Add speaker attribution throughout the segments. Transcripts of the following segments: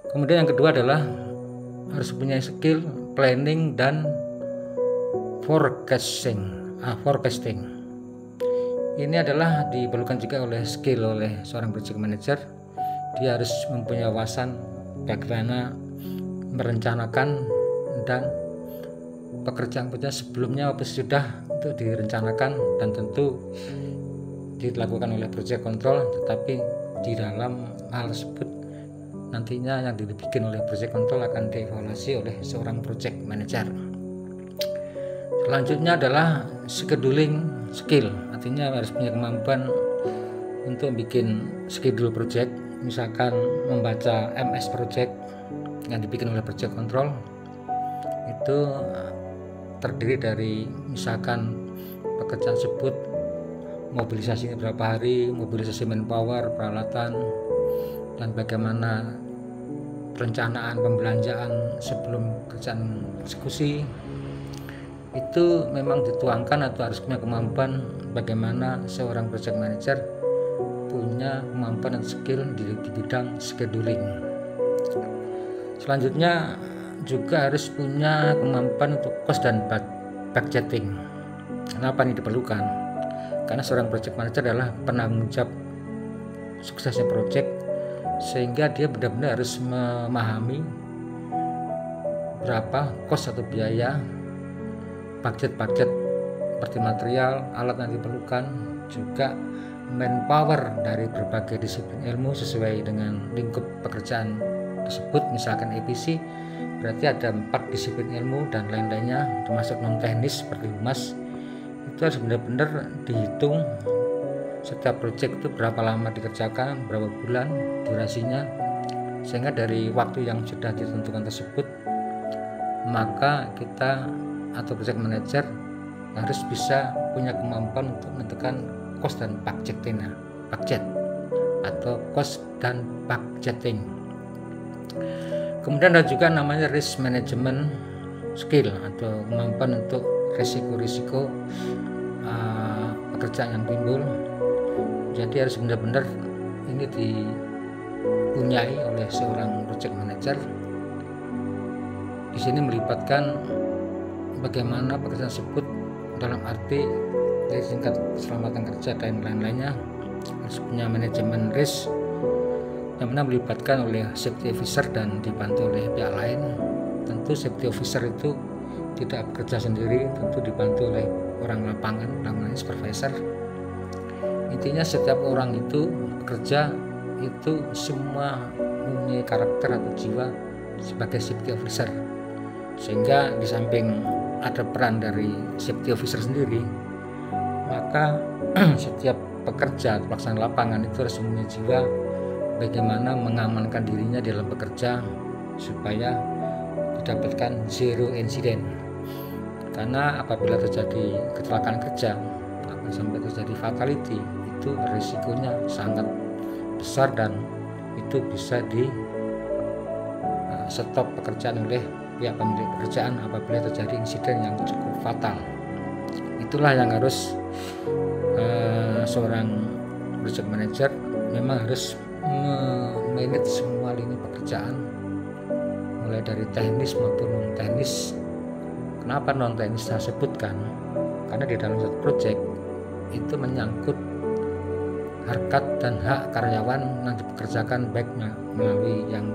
Speaker 1: Kemudian yang kedua adalah harus punya skill planning dan forecasting. Ini adalah diperlukan juga oleh seorang project manager. Dia harus mempunyai wawasan bagaimana merencanakan dan pekerjaan sebelumnya maupun sudah untuk direncanakan dan tentu dilakukan oleh project control, tetapi di dalam hal tersebut nantinya yang dibikin oleh project control akan dievaluasi oleh seorang project manager. Selanjutnya adalah scheduling skill, artinya harus punya kemampuan untuk bikin schedule project, misalkan membaca MS project yang dibikin oleh project control. Itu terdiri dari misalkan pekerjaan tersebut mobilisasi berapa hari, mobilisasi manpower, peralatan, dan bagaimana perencanaan pembelanjaan sebelum kerjaan eksekusi. Itu memang dituangkan atau harus punya kemampuan bagaimana seorang project manager punya kemampuan dan skill di bidang scheduling. Selanjutnya juga harus punya kemampuan untuk cost dan budgeting. Kenapa ini diperlukan? Karena seorang project manager adalah penanggung jawab suksesnya project, sehingga dia benar-benar harus memahami berapa cost atau biaya, budget seperti material, alat yang diperlukan, juga manpower dari berbagai disiplin ilmu sesuai dengan lingkup pekerjaan tersebut. Misalkan EPC, berarti ada 4 disiplin ilmu dan lain-lainnya, termasuk non teknis seperti humas. Itu harus benar-benar dihitung setiap proyek itu berapa lama dikerjakan, berapa bulan durasinya, sehingga dari waktu yang sudah ditentukan tersebut maka kita atau project manager harus bisa punya kemampuan untuk menentukan cost dan budget atau cost dan budgeting. Kemudian ada juga namanya risk management skill atau kemampuan untuk risiko-risiko pekerjaan yang timbul. Jadi harus benar-benar ini dipunyai oleh seorang project manager. Di sini melibatkan bagaimana pekerjaan tersebut dalam arti dari tingkat keselamatan kerja dan lain-lainnya, harus punya manajemen risk yang mana melibatkan oleh safety officer dan dibantu oleh pihak lain. Tentu safety officer itu tidak bekerja sendiri, tentu dibantu oleh orang lapangan, namanya supervisor. Intinya setiap orang itu bekerja itu semua mempunyai karakter atau jiwa sebagai safety officer, sehingga di samping ada peran dari safety officer sendiri, maka setiap pekerja atau pelaksana lapangan itu harus mempunyai jiwa bagaimana mengamankan dirinya dalam bekerja supaya didapatkan zero incident. Karena apabila terjadi kecelakaan kerja, apabila sampai terjadi fatality, itu risikonya sangat besar dan itu bisa di stop pekerjaan oleh pihak pemilik pekerjaan apabila terjadi insiden yang cukup fatal. Itulah yang harus seorang project manager memang harus memanage semua lini pekerjaan, mulai dari teknis maupun non teknis. Kenapa non teknis saya sebutkan? Karena di dalam satu project itu menyangkut harkat dan hak karyawan yang dipekerjakan baik melalui yang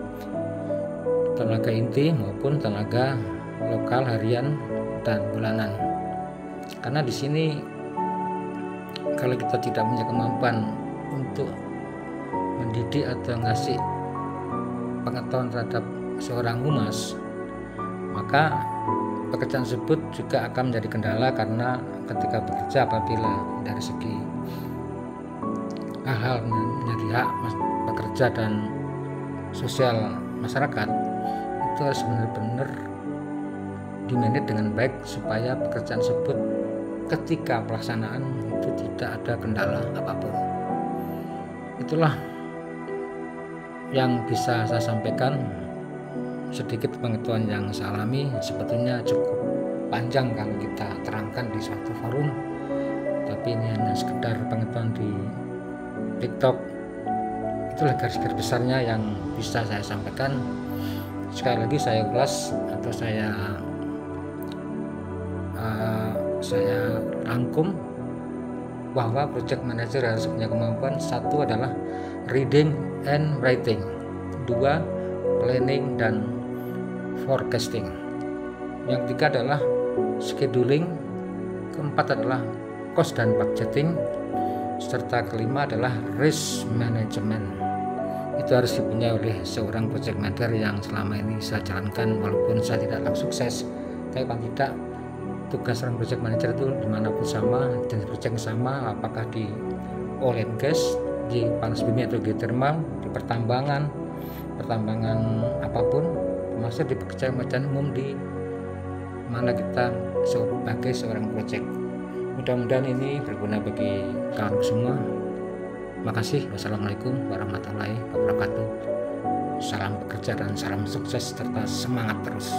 Speaker 1: tenaga inti maupun tenaga lokal harian dan bulanan. Karena di sini kalau kita tidak punya kemampuan untuk mendidik atau ngasih pengetahuan terhadap seorang humas, maka pekerjaan tersebut juga akan menjadi kendala. Karena ketika bekerja, apabila dari segi hal-hal menjadi hak pekerja dan sosial masyarakat, itu harus benar-benar dimanage dengan baik supaya pekerjaan tersebut ketika pelaksanaan itu tidak ada kendala apapun. Itulah yang bisa saya sampaikan, sedikit pengetahuan yang saya alami. Sebetulnya cukup panjang kalau kita terangkan di suatu forum, tapi ini hanya sekedar pengetahuan di TikTok Itulah garis-garis besarnya yang bisa saya sampaikan. Sekali lagi saya ulas atau saya rangkum bahwa project manager harus punya kemampuan. Satu adalah reading and writing, dua planning dan forecasting, yang ketiga adalah scheduling, keempat adalah cost dan budgeting, serta kelima adalah risk management. Itu harus dipunyai oleh seorang project manager yang selama ini saya jalankan, walaupun saya tidaklah sukses, tapi paling tidak tugas seorang project manager itu dimanapun sama, jenis project sama, apakah di oil and gas, di panas bumi atau geothermal, di pertambangan apapun, termasuk di pekerjaan umum di mana kita sebagai seorang project. Mudah-mudahan ini berguna bagi kawan semua. Makasih. Wassalamualaikum warahmatullahi wabarakatuh. Salam bekerja dan salam sukses serta semangat terus.